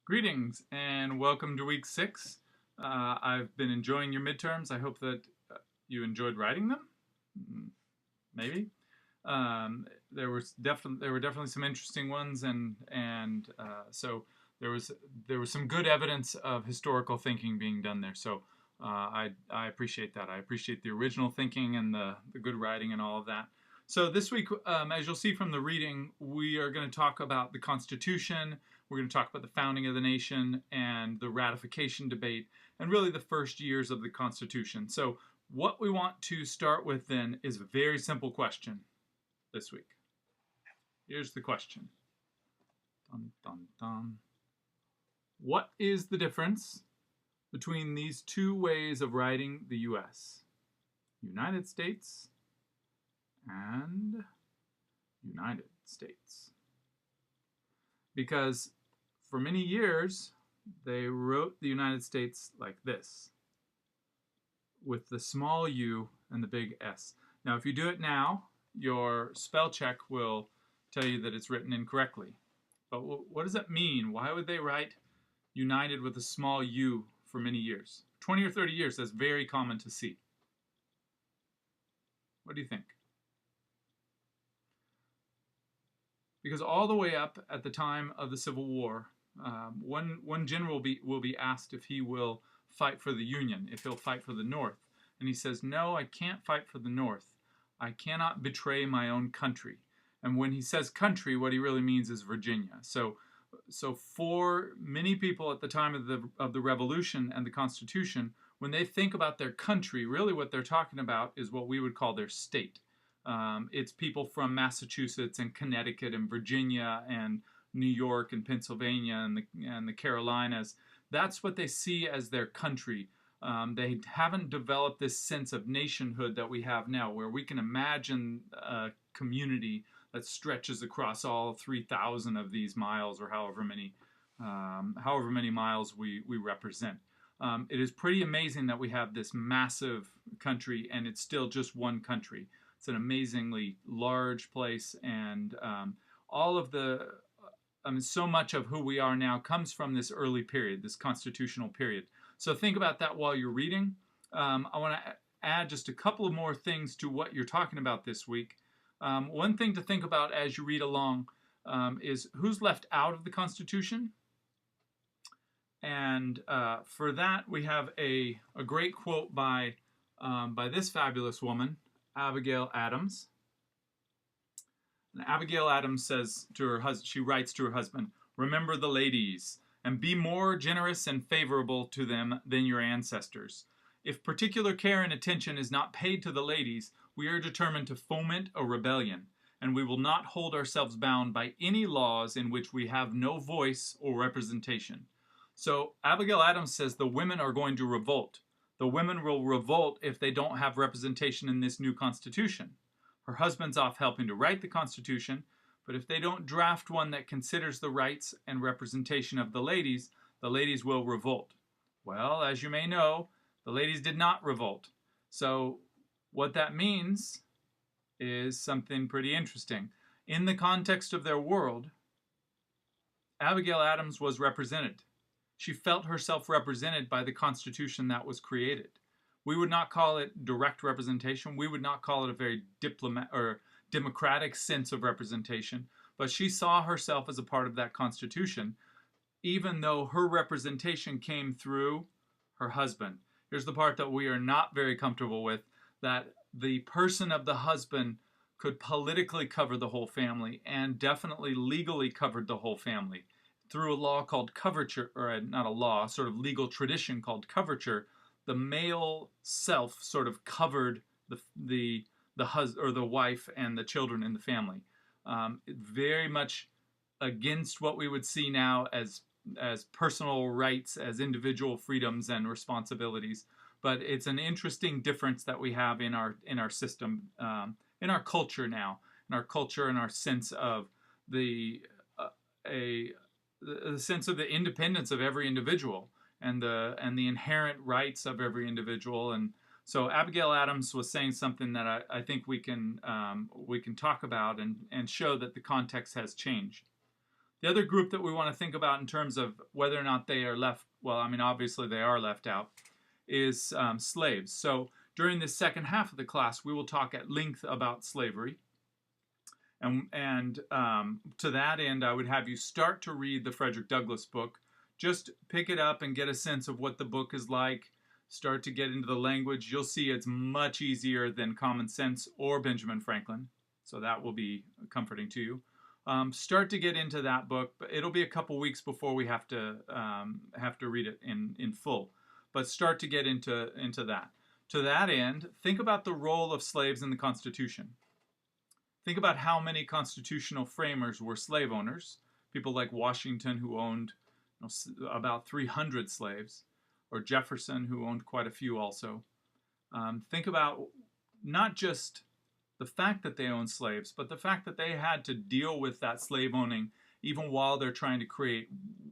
Greetings and welcome to week 6. I've been enjoying your midterms. I hope that you enjoyed writing them. Maybe. There were definitely some interesting ones, so there was some good evidence of historical thinking being done there. So I appreciate that. I appreciate the original thinking and the good writing and all of that. So this week, as you'll see from the reading, we are going to talk about the Constitution. We're going to talk about the founding of the nation and the ratification debate, and really the first years of the Constitution. So what we want to start with then is a very simple question this week. Here's the question. Dun, dun, dun. What is the difference between these two ways of writing the U.S.? United States and United States. Because for many years, they wrote the United States like this, with the small u and the big S. Now, if you do it now, your spell check will tell you that it's written incorrectly. But what does that mean? Why would they write united with a small u for many years? 20 or 30 years, that's very common to see. What do you think? Because all the way up at the time of the Civil War, one general will be asked if he will fight for the Union, if he'll fight for the North. And he says, no, I can't fight for the North. I cannot betray my own country. And when he says country, what he really means is Virginia. So for many people at the time of the Revolution and the Constitution, when they think about their country, really what they're talking about is what we would call their state. It's people from Massachusetts and Connecticut and Virginia and New York and Pennsylvania and the Carolinas. That's what they see as their country. They haven't developed this sense of nationhood that we have now, where we can imagine a community that stretches across all 3,000 of these miles, or however many miles we represent. It is pretty amazing that we have this massive country, and it's still just one country. It's an amazingly large place, and so much of who we are now comes from this early period, this constitutional period. So think about that while you're reading. I want to add just a couple of more things to what you're talking about this week. One thing to think about as you read along is who's left out of the Constitution. And for that, we have a great quote by this fabulous woman, Abigail Adams. And Abigail Adams says to her husband, she writes to her husband, "Remember the ladies, and be more generous and favorable to them than your ancestors. If particular care and attention is not paid to the ladies, we are determined to foment a rebellion, and we will not hold ourselves bound by any laws in which we have no voice or representation." So Abigail Adams says the women are going to revolt. The women will revolt if they don't have representation in this new Constitution. Her husband's off helping to write the Constitution, but if they don't draft one that considers the rights and representation of the ladies will revolt. Well, as you may know, the ladies did not revolt. So what that means is something pretty interesting. In the context of their world, Abigail Adams was represented. She felt herself represented by the Constitution that was created. We would not call it direct representation. We would not call it a very democratic sense of representation. But she saw herself as a part of that Constitution, even though her representation came through her husband. Here's the part that we are not very comfortable with, that the person of the husband could politically cover the whole family and definitely legally covered the whole family. Through a law called coverture, or not a law, sort of legal tradition called coverture, the male self sort of covered the husband or the wife and the children in the family. Very much against what we would see now as personal rights, as individual freedoms and responsibilities. But it's an interesting difference that we have in our system, in our culture now, in our culture and our sense of the sense of the independence of every individual and the inherent rights of every individual. And so Abigail Adams was saying something that I think we can talk about and show that the context has changed. The other group that we want to think about in terms of whether or not they are left, well, I mean, obviously they are left out, is slaves. So during this second half of the class, we will talk at length about slavery. And to that end, I would have you start to read the Frederick Douglass book. Just pick it up and get a sense of what the book is like. Start to get into the language. You'll see it's much easier than Common Sense or Benjamin Franklin. So that will be comforting to you. Start to get into that book, but it'll be a couple weeks before we have to read it in full. But start to get into that. To that end, think about the role of slaves in the Constitution. Think about how many constitutional framers were slave owners. People like Washington, who owned about 300 slaves, or Jefferson, who owned quite a few also. Think about not just the fact that they owned slaves, but the fact that they had to deal with that slave owning even while they're trying to create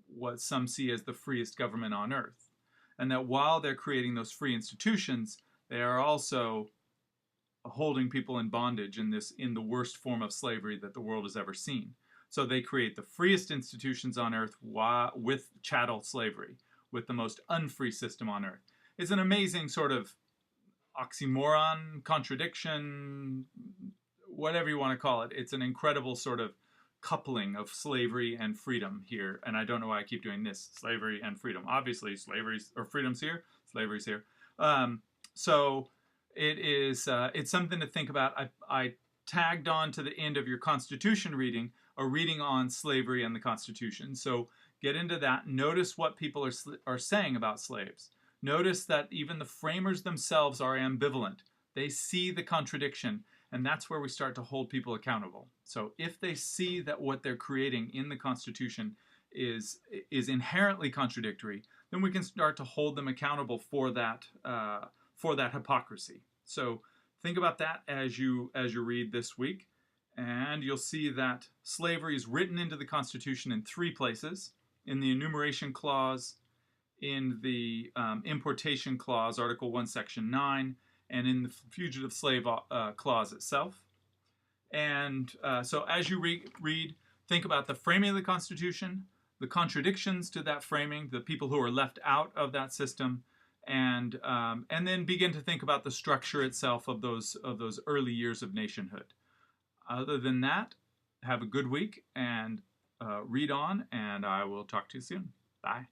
what some see as the freest government on earth. And that while they're creating those free institutions, they are also holding people in bondage in the worst form of slavery that the world has ever seen. So they create the freest institutions on earth with chattel slavery, with the most unfree system on earth. It's an amazing sort of oxymoron, contradiction, whatever you want to call it. It's an incredible sort of coupling of slavery and freedom here. And I don't know why I keep doing this, slavery and freedom. Obviously, freedom's here, slavery's here. So it's something to think about. I tagged on to the end of your Constitution reading a reading on slavery and the Constitution. So get into that. Notice what people are saying about slaves. Notice that even the framers themselves are ambivalent. They see the contradiction, and that's where we start to hold people accountable. So if they see that what they're creating in the Constitution is inherently contradictory, then we can start to hold them accountable for that hypocrisy. So think about that as you read this week, and you'll see that slavery is written into the Constitution in 3 places: in the enumeration clause, in the importation clause, Article 1, Section 9, and in the fugitive slave clause itself. And so as you read, think about the framing of the Constitution, the contradictions to that framing, the people who are left out of that system, and then begin to think about the structure itself of those early years of nationhood. Other than that, have a good week and read on, and I will talk to you soon. Bye.